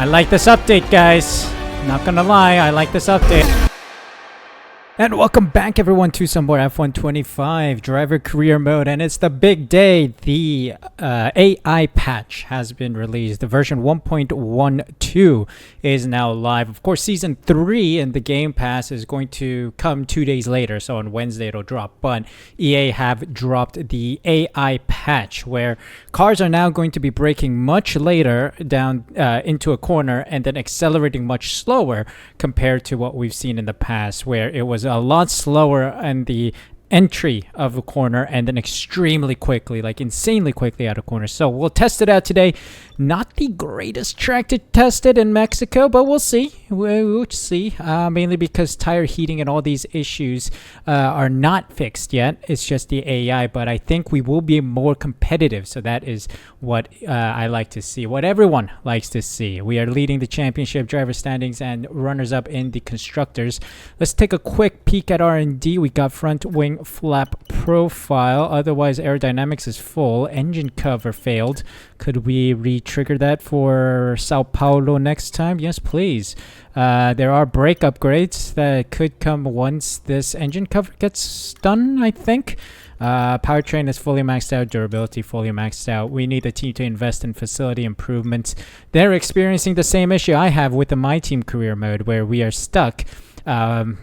like this update, guys. Not gonna lie, I like this update. And welcome back, everyone, to some more F1 25 driver career mode. And it's the big day. The AI patch has been released. The version 1.12 is now live. Of course, season 3 in the Game Pass is going to come 2 days later. So on Wednesday it'll drop. But EA have dropped the AI patch where cars are now going to be braking much later down into a corner and then accelerating much slower compared to what we've seen in the past, where it was a lot slower in the entry of a corner and then extremely quickly, like insanely quickly out of corners. So we'll test it out today. Not the greatest track to test it in Mexico, but we'll see. We'll see. Mainly because tire heating and all these issues are not fixed yet. It's just the AI, but I think we will be more competitive. So that is what I like to see, what everyone likes to see. We are leading the championship driver standings and runners up in the constructors. Let's take a quick peek at R&D. We got front wing flap profile, otherwise aerodynamics is full. Engine cover failed. Could we re-trigger that for Sao Paulo next time? Yes, please. There are brake upgrades that could come once this engine cover gets done, I think. Powertrain is fully maxed out, durability fully maxed out. We need the team to invest in facility improvements. They're experiencing the same issue I have with the My Team career mode, where we are stuck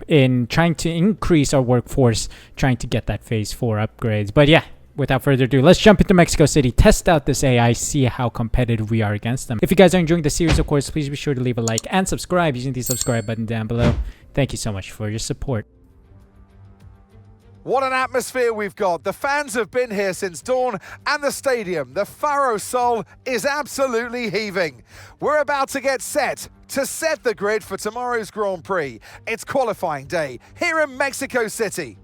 in trying to increase our workforce, trying to get that phase 4 upgrades. But yeah, without further ado, let's jump into Mexico City, test out this AI, see how competitive we are against them. If you guys are enjoying the series, of course, please be sure to leave a like and subscribe using the subscribe button down below. Thank you so much for your support. What an atmosphere we've got. The fans have been here since dawn, and the stadium, the Faro Sol, is absolutely heaving. We're about to get set to set the grid for tomorrow's Grand Prix. It's qualifying day here in Mexico City.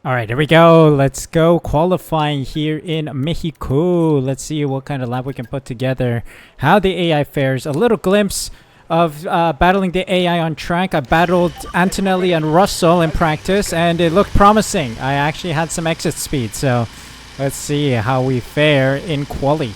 All right, here we go. Let's go qualifying here in Mexico. Let's see what kind of lap we can put together, how the AI fares. A little glimpse of battling the AI on track. I battled Antonelli and Russell in practice, and it looked promising. I actually had some exit speed, so let's see how we fare in quali.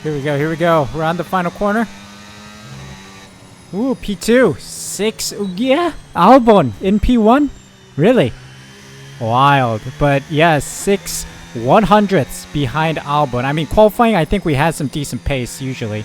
Here we go. We're on the final corner. Ooh, P2. 6. Yeah. Albon in P1. Really? Wild. But yeah, 6 100ths behind Albon. I mean, qualifying, I think we had some decent pace usually.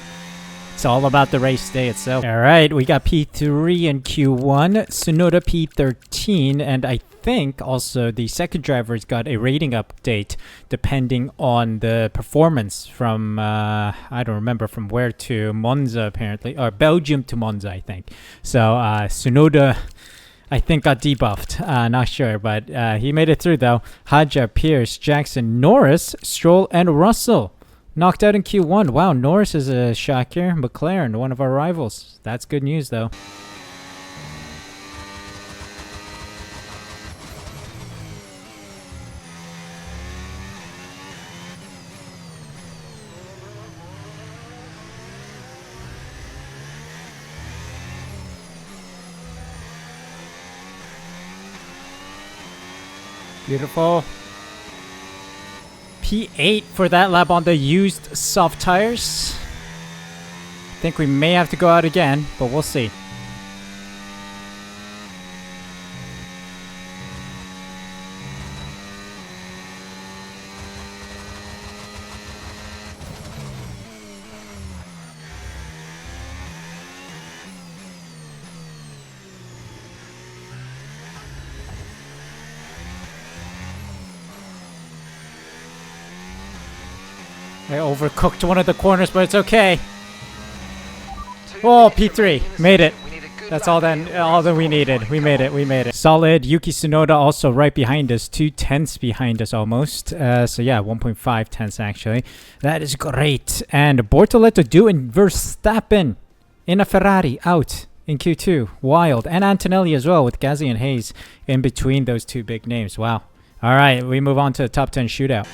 It's all about the race day itself. All right, we got P3 in Q1, Tsunoda P13, and I think also the second driver's got a rating update depending on the performance from, I don't remember from where to Monza apparently, or Belgium to Monza, I think. So Tsunoda, I think, got debuffed. Not sure, but he made it through though. Hadja, Pierce, Jackson, Norris, Stroll, and Russell knocked out in Q1. Wow, Norris is a shock here. McLaren, one of our rivals. That's good news, though. Beautiful. P8 for that lap on the used soft tires. I think we may have to go out again, but we'll see. I overcooked one of the corners, but it's okay. Oh, P3. Made it. That's all that we needed. We made it. Solid. Yuki Tsunoda also right behind us. 2/10 behind us almost. So yeah, 1.5 tenths actually. That is great. And Bortoleto and Verstappen in a Ferrari out in Q2. Wild. And Antonelli as well with Gasly and Hayes in between those two big names. Wow. All right, we move on to the top 10 shootout.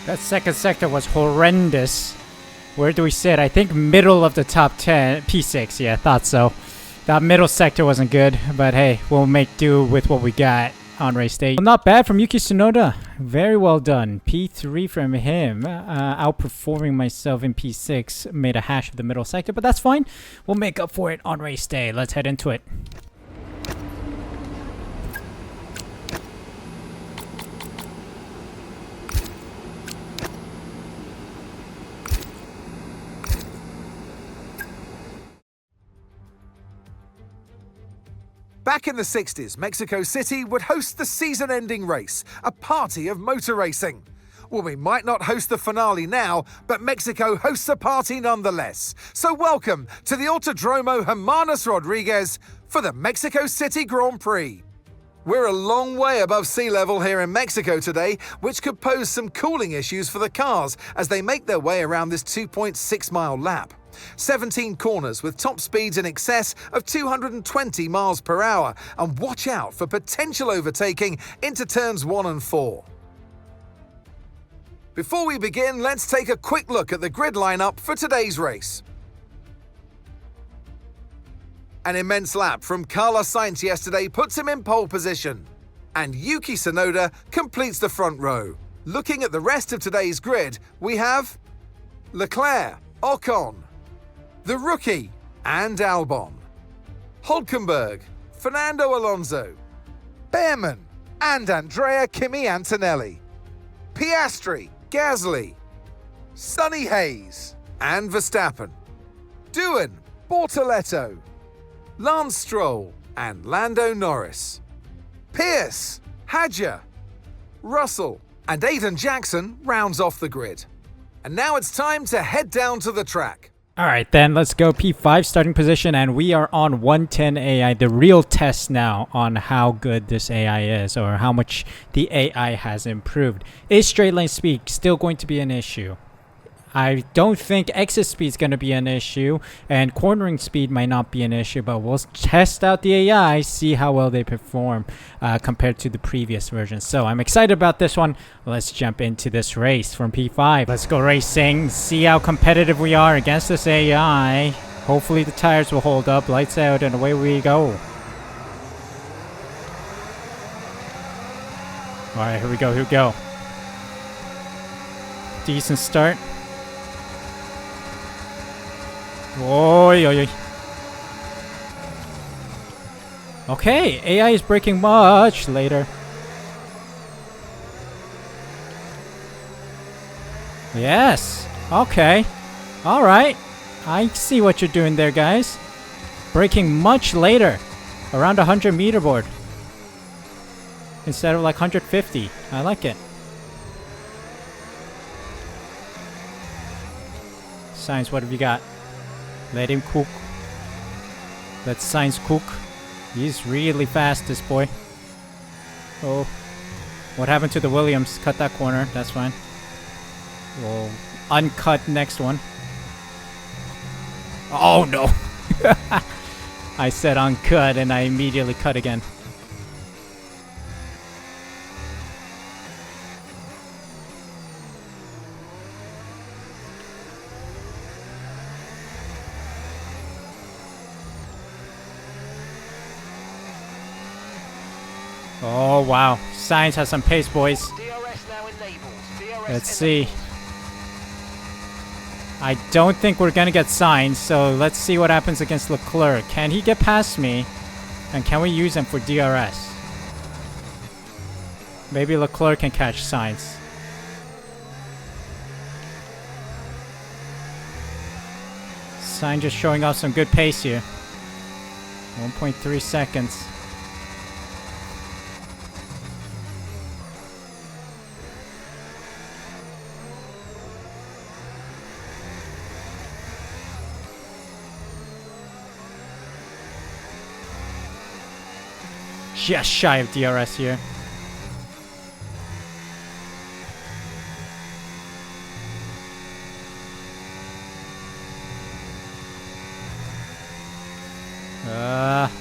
That second sector was horrendous. Where do we sit? I think middle of the top 10. P6, yeah, thought so. That middle sector wasn't good, but hey, we'll make do with what we got on race day. Well, not bad from Yuki Tsunoda. Very well done. P3 from him. Outperforming myself in P6. Made a hash of the middle sector, but that's fine. We'll make up for it on race day. Let's head into it. Back in the 60s, Mexico City would host the season-ending race, a party of motor racing. Well, we might not host the finale now, but Mexico hosts a party nonetheless. So welcome to the Autodromo Hermanos Rodriguez for the Mexico City Grand Prix. We're a long way above sea level here in Mexico today, which could pose some cooling issues for the cars as they make their way around this 2.6-mile lap. 17 corners with top speeds in excess of 220 miles per hour, and watch out for potential overtaking into turns 1 and 4. Before we begin, let's take a quick look at the grid lineup for today's race. An immense lap from Carlos Sainz yesterday puts him in pole position, and Yuki Tsunoda completes the front row. Looking at the rest of today's grid, we have Leclerc, Ocon, the rookie, and Albon, Hülkenberg, Fernando Alonso, Behrman, and Andrea Kimi Antonelli, Piastri, Gasly, Sonny Hayes, and Verstappen, Doohan, Bortoleto, Lance Stroll, and Lando Norris, Pierce, Hadjar, Russell, and Aiden Jackson rounds off the grid. And now it's time to head down to the track. Alright then, let's go. P5 starting position, and we are on 110 AI, the real test now on how good this AI is, or how much the AI has improved. Is straight lane speed still going to be an issue? I don't think exit speed is going to be an issue, and cornering speed might not be an issue, but we'll test out the AI, see how well they perform compared to the previous version. So I'm excited about this one. Let's jump into this race from P5. Let's go racing, see how competitive we are against this AI. Hopefully the tires will hold up. Lights out, and away we go. Alright, here we go. Decent start. Oi, oi, oi. Okay, AI is braking much later. Yes. Okay. Alright. I see what you're doing there, guys. Braking much later. Around 100 meter board. Instead of like 150. I like it. Sainz, what have you got? Let him cook. Let Sainz cook. He's really fast, this boy. Oh. What happened to the Williams? Cut that corner. That's fine. We'll uncut next one. Oh no! I said uncut and I immediately cut again. Oh wow, Sainz has some pace, boys. Let's see. I don't think we're gonna get Sainz, so let's see what happens against Leclerc. Can he get past me? And can we use him for DRS? Maybe Leclerc can catch Sainz. Sainz just showing off some good pace here. 1.3 seconds. Just shy of DRS here.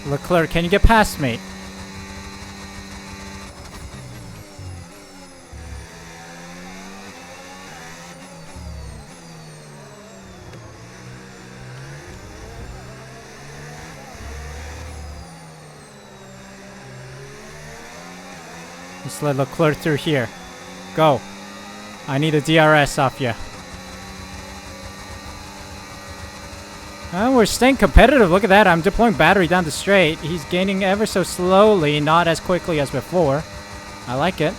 Leclerc, can you get past me? Let's let Leclerc through here. Go. I need a DRS off you. We're staying competitive. Look at that. I'm deploying battery down the straight. He's gaining ever so slowly, not as quickly as before. I like it.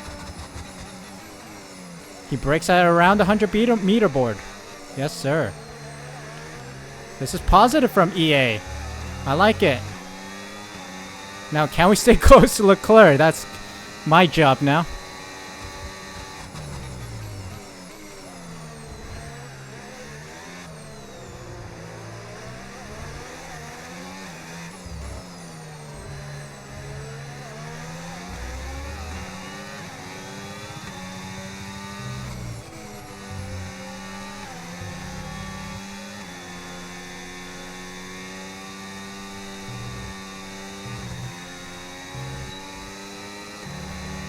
He breaks at around the 100-meter board. Yes, sir. This is positive from EA. I like it. Now, can we stay close to Leclerc? That's my job now.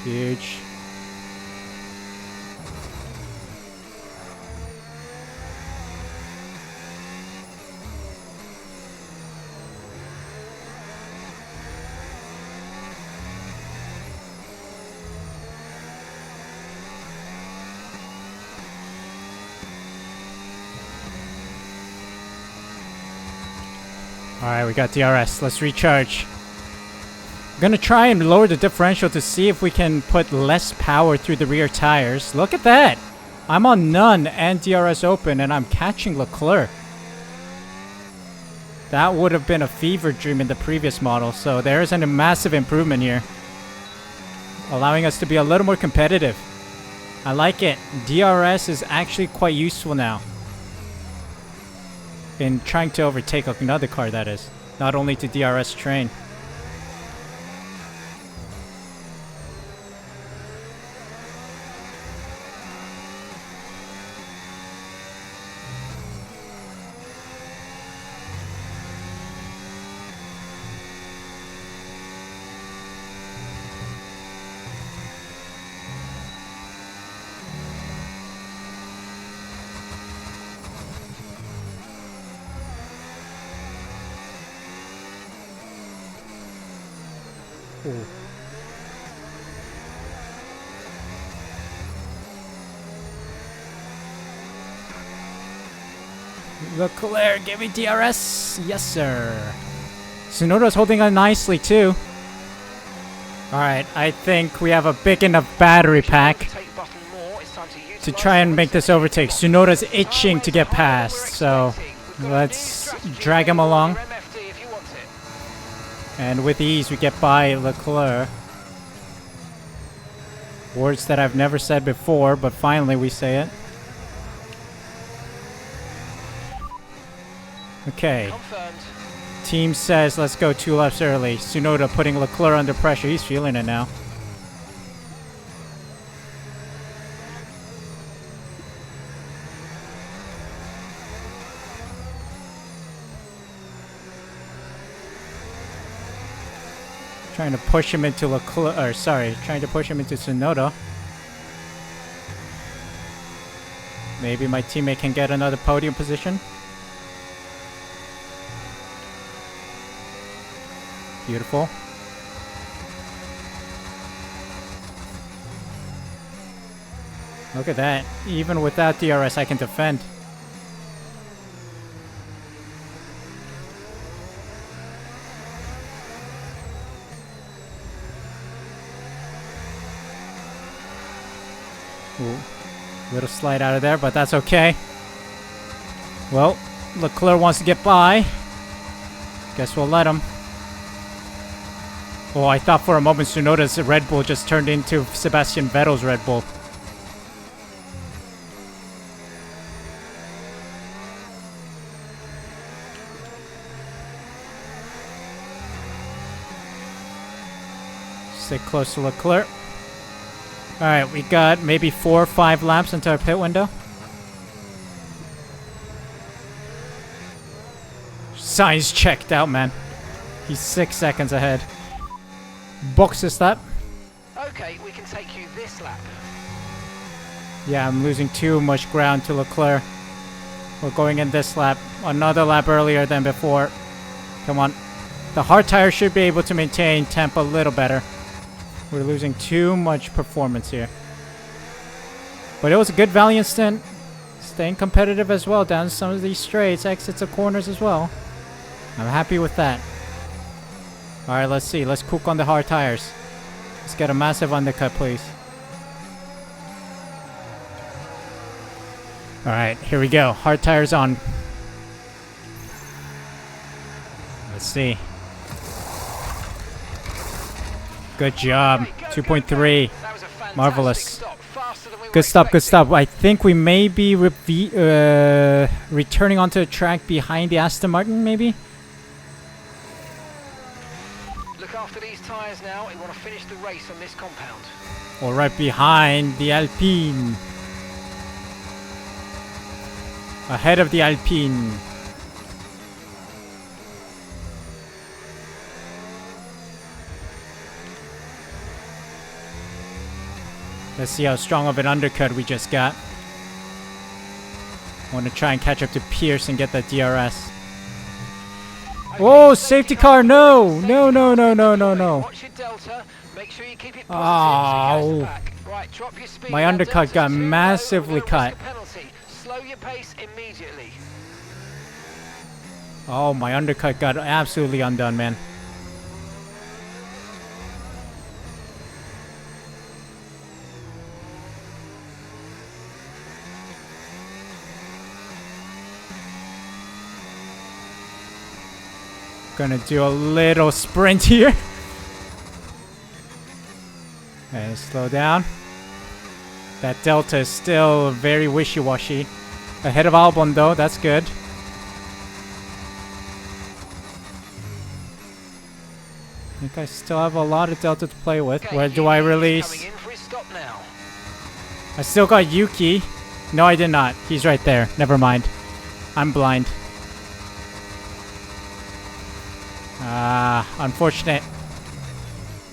Huge. Alright, we got DRS. Let's recharge. I'm gonna try and lower the differential to see if we can put less power through the rear tires. Look at that! I'm on none and DRS open and I'm catching Leclerc. That would have been a fever dream in the previous model, so there is a massive improvement here. Allowing us to be a little more competitive. I like it. DRS is actually quite useful now. In trying to overtake another car, that is. Not only to DRS train. Ooh. Leclerc, give me DRS. Yes, sir. Tsunoda's holding on nicely, too. Alright, I think we have a big enough battery pack to try and make this overtake. Tsunoda's itching to get past, so let's drag him along. And with ease, we get by Leclerc. Words that I've never said before, but finally we say it. Okay. Team says let's go 2 laps early. Tsunoda putting Leclerc under pressure. He's feeling it now. Trying to push him into Leclerc, or sorry, trying to push him into Tsunoda. Maybe my teammate can get another podium position. Beautiful. Look at that. Even without DRS, I can defend. Ooh. Little slide out of there, but that's okay. Well, Leclerc wants to get by. Guess we'll let him. Oh, I thought for a moment Tsunoda's Red Bull just turned into Sebastian Vettel's Red Bull. Stay close to Leclerc. Alright, we got maybe 4 or 5 laps into our pit window. Sainz checked out, man. He's 6 seconds ahead. Boxes that. Okay, we can take you this lap. Yeah, I'm losing too much ground to Leclerc. We're going in this lap. Another lap earlier than before. Come on. The hard tire should be able to maintain temp a little better. We're losing too much performance here. But it was a good Valiant stint. Staying competitive as well down some of these straights, exits of corners as well. I'm happy with that. Alright, let's see. Let's cook on the hard tires. Let's get a massive undercut, please. Alright, here we go. Hard tires on. Let's see. Good job. 2.3. Marvelous. Good stop, good stop. I think we may be returning onto the track behind the Aston Martin, maybe? Look after these tyres now. We want to finish the race on this compound. Or right behind the Alpine. Ahead of the Alpine. Let's see how strong of an undercut we just got. I want to try and catch up to Pierce and get that DRS. Oh, safety car! No! No, no, no, no, no, no. Oh. My undercut got massively cut. Oh, my undercut got absolutely undone, man. Gonna do a little sprint here. And slow down. That delta is still very wishy-washy. Ahead of Albon though, that's good. I think I still have a lot of delta to play with. Where do I release? I still got Yuki. No, I did not. He's right there. Never mind. I'm blind. Unfortunate.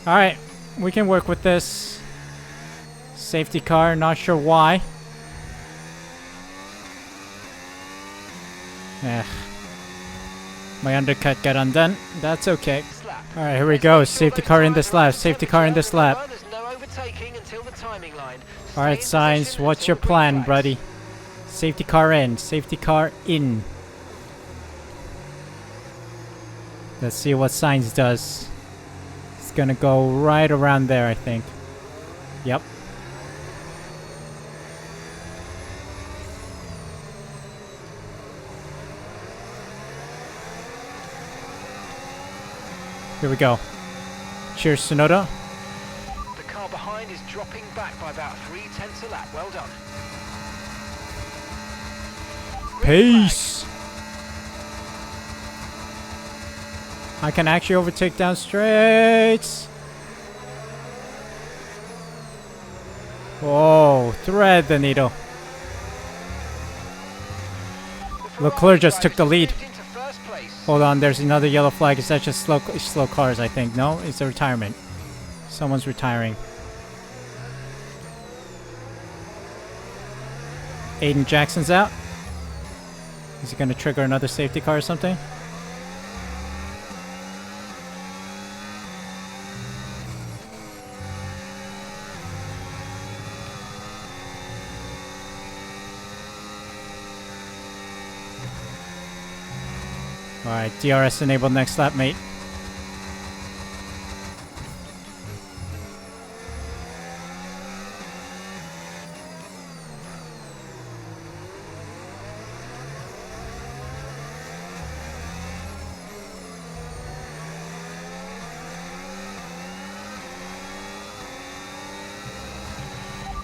Alright, we can work with this. Safety car, not sure why. My undercut got undone. That's okay. Alright, here we go. Safety car in this lap. Safety car in this lap. Alright, Sainz, what's your plan, buddy? Safety car in. Safety car in. Let's see what Sainz does. It's gonna go right around there, I think. Yep. Here we go. Cheers, Tsunoda. The car behind is dropping back by about 0.3 a lap. Well done. Peace. I can actually overtake down straights. Whoa, thread the needle. Leclerc just took the lead. Hold on, there's another yellow flag. Is that just slow cars, I think? No? It's a retirement. Someone's retiring. Aiden Jackson's out. Is he going to trigger another safety car or something? Alright, DRS enabled next lap, mate.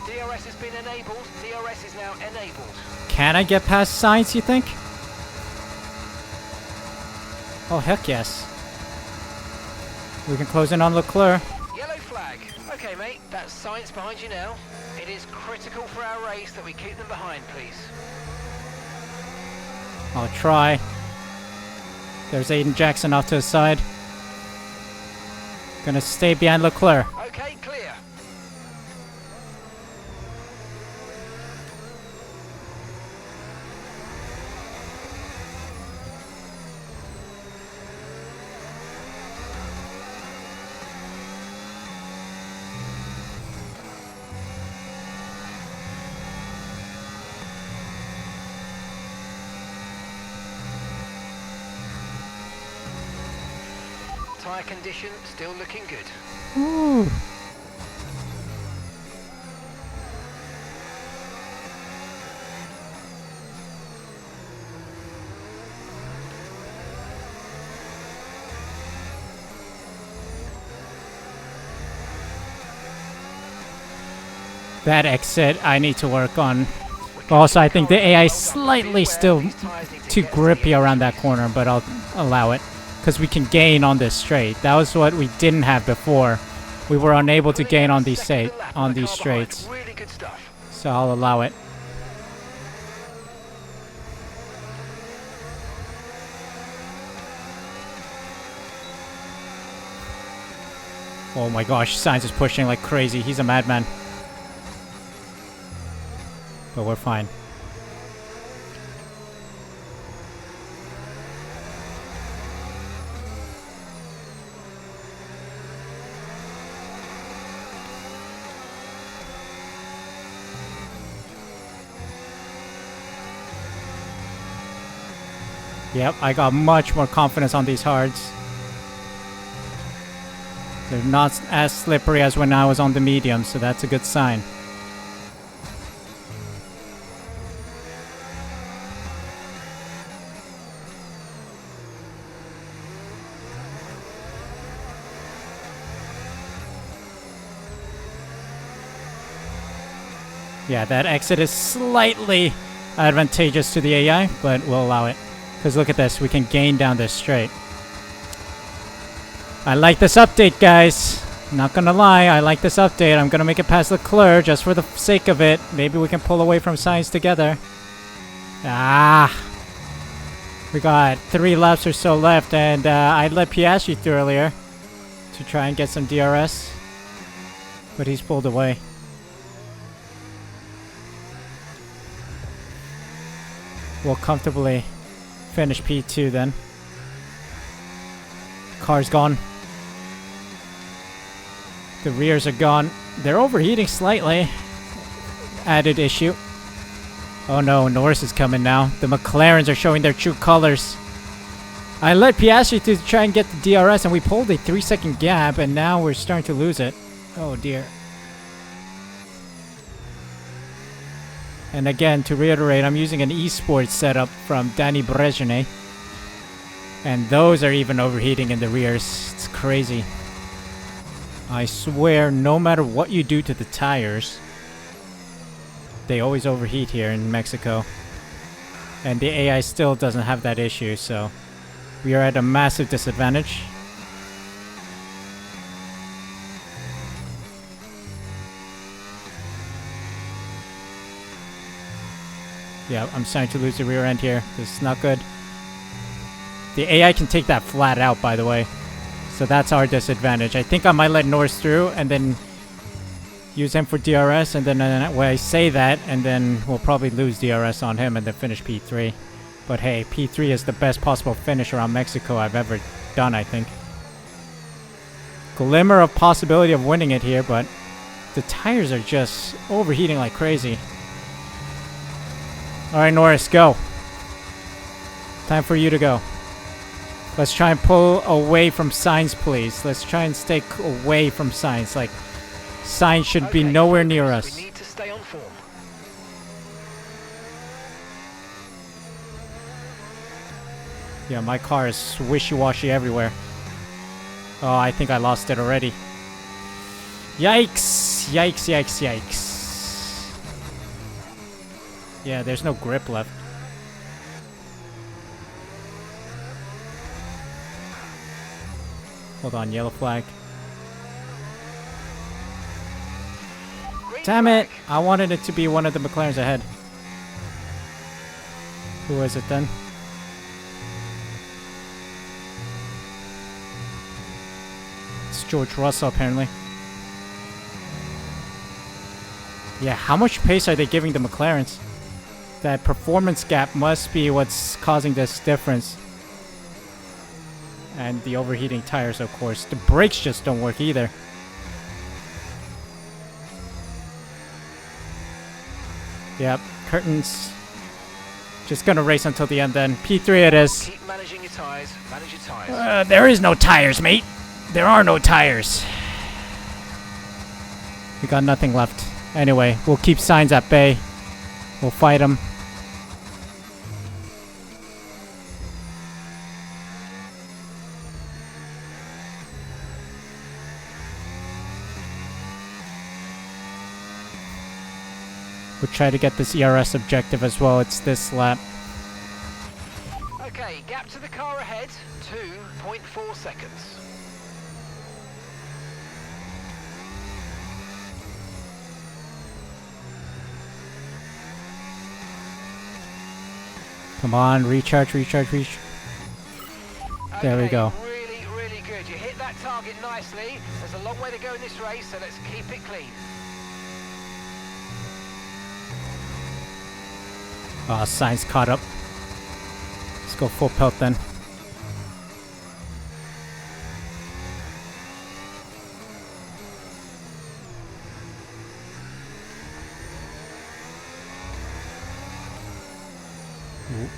DRS has been enabled. DRS is now enabled. Can I get past Sainz, you think? Oh, heck yes. We can close in on Leclerc. Yellow flag. Okay, mate, that's science behind you now. It is critical for our race that we keep them behind, please. I'll try. There's Aiden Jackson off to the side. Gonna stay behind Leclerc. Okay, clear. Tyre condition still looking good. Ooh. That exit I need to work on. Also, I think the AI is slightly still too grippy around that corner, but I'll allow it. Because we can gain on this straight. That was what we didn't have before. We were unable to gain on these straights. Really good stuff. So I'll allow it. Oh my gosh, Sainz is pushing like crazy. He's a madman. But we're fine. Yep, I got much more confidence on these hards. They're not as slippery as when I was on the medium, so that's a good sign. Yeah, that exit is slightly advantageous to the AI, but we'll allow it. Because look at this, we can gain down this straight. I like this update, guys. Not gonna lie, I like this update. I'm gonna make it past Leclerc just for the sake of it. Maybe we can pull away from Sainz together. Ah! We got 3 laps or so left, and I let Piastri through earlier to try and get some DRS. But he's pulled away. We'll comfortably finish P2 then. Car's gone. The rears are gone. They're overheating slightly. Added issue. Oh no, Norris is coming now. The McLarens are showing their true colors. I let Piastri to try and get the DRS and we pulled a 3-second gap and now we're starting to lose it. Oh dear. And again, to reiterate, I'm using an esports setup from Danny Brezhne. And those are even overheating in the rears. It's crazy. I swear, no matter what you do to the tires, they always overheat here in Mexico. And the AI still doesn't have that issue, so we are at a massive disadvantage. Yeah, I'm starting to lose the rear end here. This is not good. The AI can take that flat out, by the way. So that's our disadvantage. I think I might let Norris through and then use him for DRS, and then when I say that, and then we'll probably lose DRS on him and then finish P3. But hey, P3 is the best possible finish around Mexico I've ever done, I think. Glimmer of possibility of winning it here, but the tires are just overheating like crazy. Alright, Norris, go. Time for you to go. Let's try and pull away from Sainz, please. Let's try and stay away from Sainz. Like, Sainz should be nowhere near us. We need to stay on form. Yeah, my car is wishy-washy everywhere. Oh, I think I lost it already. Yikes! Yikes, yikes, yikes. Yeah, there's no grip left. Hold on, yellow flag. Damn it! I wanted it to be one of the McLarens ahead. Who is it then? It's George Russell, apparently. Yeah, how much pace are they giving the McLarens? That performance gap must be what's causing this difference. And the overheating tires, of course. The brakes just don't work either. Yep, curtains. Just gonna race until the end then. P3 it is. Keep managing your tires. Manage your tires. There is no tires, mate. There are no tires. We got nothing left. Anyway, we'll keep Sainz at bay. We'll fight him. We'll try to get this ERS objective as well. It's this lap. Okay, gap to the car ahead, 2.4 seconds. Come on, recharge, recharge, recharge. There we go. Really, really good. You hit that target nicely. There's a long way to go in this race, so let's keep it clean. Oh, Sainz caught up. Let's go full pelt then. Ooh.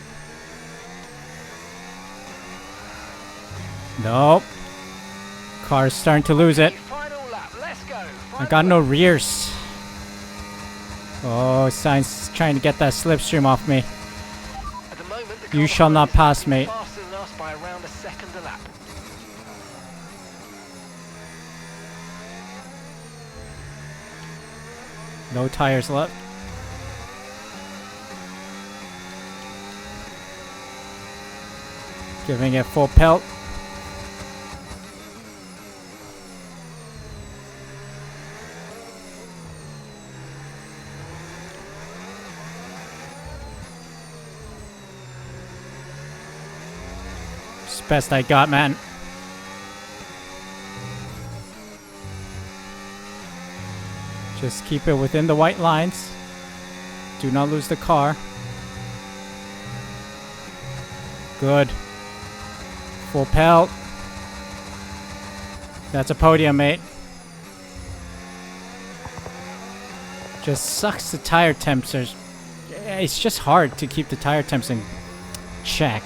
Nope. Car's starting to lose it. Final lap. Let's go. I got no rears. Oh, Sainz is trying to get that slipstream off me. At the moment, the You shall not pass, mate. faster than us by around a second a lap. No tires left. Giving it full pelt. It's the best I got, man. Just keep it within the white lines. Do not lose the car. Good. Full pelt. That's a podium, mate. Just sucks the tire temps. It's just hard to keep the tire temps in check.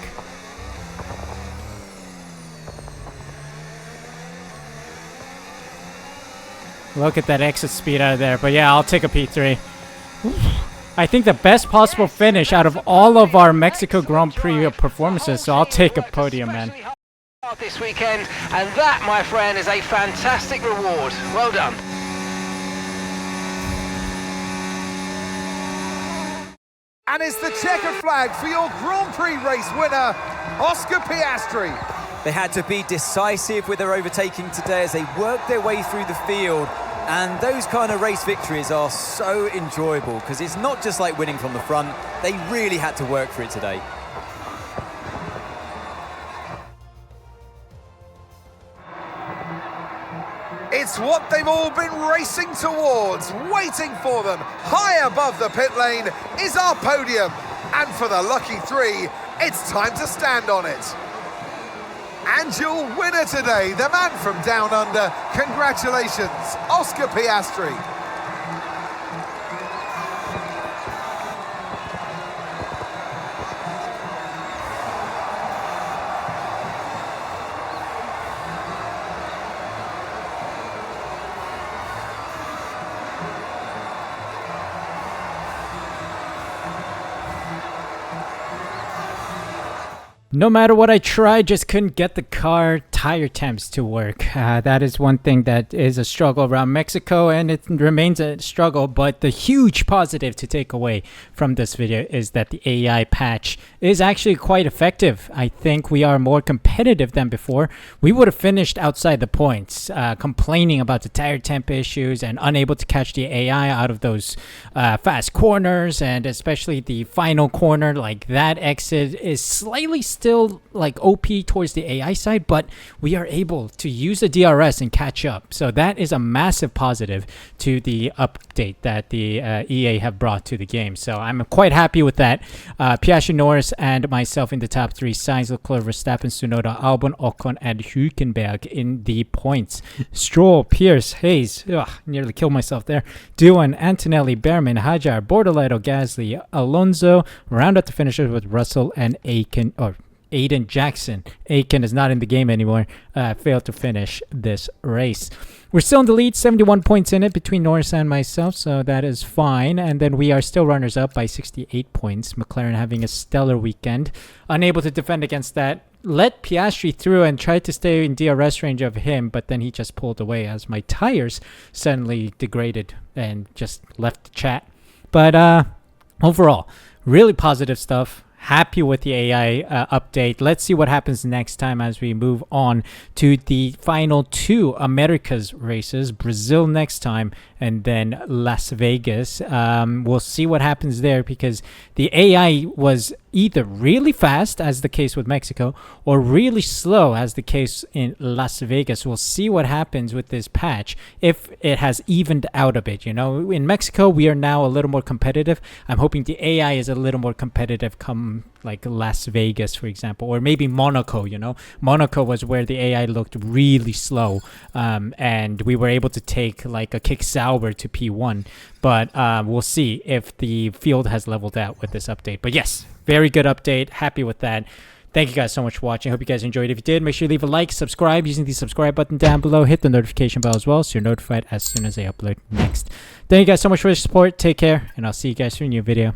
Look at that exit speed out of there. But yeah, I'll take a P3. I think the best possible finish out of all of our Mexico Grand Prix performances, so I'll take a podium, man. This weekend, and that, my friend, is a fantastic reward. Well done. And it's the checkered flag for your Grand Prix race winner, Oscar Piastri. They had to be decisive with their overtaking today as they worked their way through the field. And those kind of race victories are so enjoyable because it's not just like winning from the front. They really had to work for it today. It's what they've all been racing towards, waiting for them. High above the pit lane is our podium. And for the lucky three, it's time to stand on it. And your winner today, the man from down under, congratulations, Oscar Piastri. No matter what I tried, just couldn't get the car tire temps to work. That is one thing that is a struggle around Mexico, and it remains a struggle. But the huge positive to take away from this video is that the AI patch is actually quite effective. I think we are more competitive than before. We would have finished outside the points, complaining about the tire temp issues and unable to catch the AI out of those fast corners, and especially the final corner. Like, that exit is slightly still like OP towards the AI side, but we are able to use the DRS and catch up. So that is a massive positive to the update that the EA have brought to the game. So I'm quite happy with that. Piastri, Norris, and myself in the top three. Sainz, Leclerc, Verstappen, Tsunoda, Albon, Ocon, and Hülkenberg in the points. Stroll, Pierce, Hayes, nearly killed myself there. Doohan, Antonelli, Behrman, Hajar, Bortoleto, Gasly, Alonso. Round out the finishers with Russell and Aiden Jackson. Aiken is not in the game anymore. Failed to finish this race. We're still in the lead, 71 points in it between Norris and myself, so that is fine. And then we are still runners up by 68 points. McLaren having a stellar weekend. Unable to defend against that. Let Piastri through and tried to stay in DRS range of him, but then he just pulled away as my tires suddenly degraded and just left the chat. But overall, really positive stuff. Happy with the AI update. Let's see what happens next time as we move on to the final two Americas races. Brazil next time, and then Las Vegas. We'll see what happens there, because the AI was either really fast, as the case with Mexico, or really slow, as the case in Las Vegas. We'll see what happens with this patch, if it has evened out a bit. You know, in Mexico, we are now a little more competitive. I'm hoping the AI is a little more competitive come like Las Vegas, for example, or maybe Monaco. You know, Monaco was where the AI looked really slow, and we were able to take like a kick Sauber to P1. But we'll see if the field has leveled out with this update. But yes, very good update. Happy with that. Thank you guys so much for watching. Hope you guys enjoyed. If you did, make sure you leave a like, subscribe using the subscribe button down below. Hit the notification bell as well, so you're notified as soon as I upload next. Thank you guys so much for your support. Take care, and I'll see you guys for a new video.